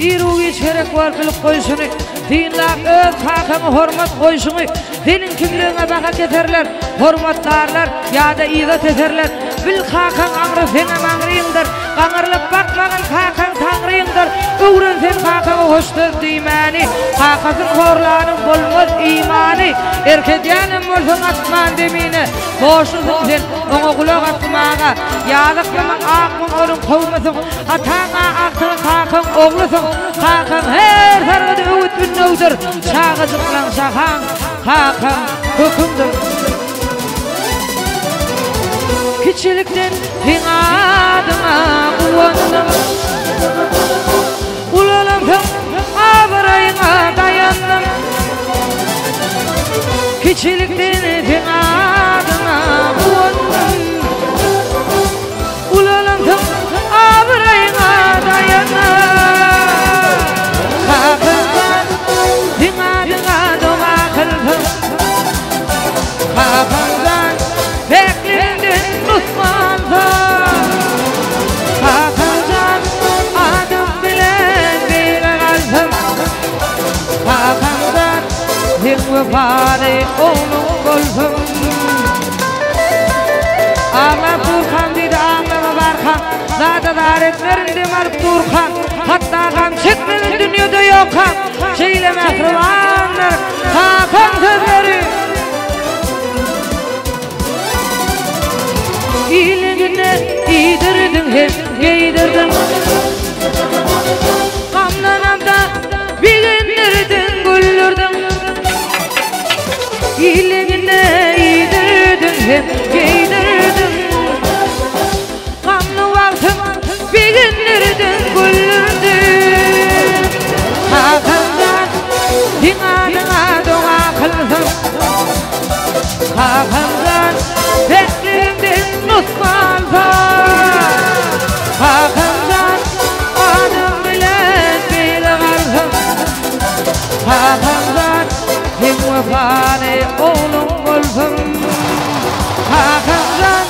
İrugi çerek var bilip koyşunu. Dinlap öz hakını hormat koyşunu. Dinin kimliğine baka getirler. Hormatlarlar ya da izat ederler. Bil hakan ağrı sene mağrıyındır. Kanırlıp bakmağın hakan tanrıyındır. Uğrun sen hakanı hoştur dimani. Hakasın horlanın bulmaz imani. Erkediyanın olsun atman demine. Boşusun sen ona kulak atmağa. Yağlıklamak aklın olun kovmasın. Atana aklın hakan oğlusun. Hakan her tarafı öğüt ünlüdür. Şağı zıplan şahan. Hakan hükümdür. Küçülükten fin adıma uyandım. Ulandım avrayına dayandım. Küçülükten fin adıma uyandım. Ulandım avrayına dayandım. Hakan'dan fin adıma doma kıldım. Hakan'dan beklendim Hakan'dan adım bilen bir kalbim. Hakan'dan din vefade onun golfüm. Ağlar Turkan dedi ağlama Barkan. Zada daretlerinde marıp Turkan. Hatta kan çekmenin dünyada yok kan. Şeyle mehribanlar Hakan sözleri. İyiliğine iydirdin hep giydirdin. Kamlanamda bilindirdin güldürdün. İyiliğine iydirdin hep giydirdin. Kamlı vaktım bilindirdin güldürdün. Hakan'dan dinadına dua kıldım. Hakan'dan beklerimden Osman'da. Hakan'dan adım bilen bir kalbim. Hakan'dan din vefade oğlum golfüm. Hakan'dan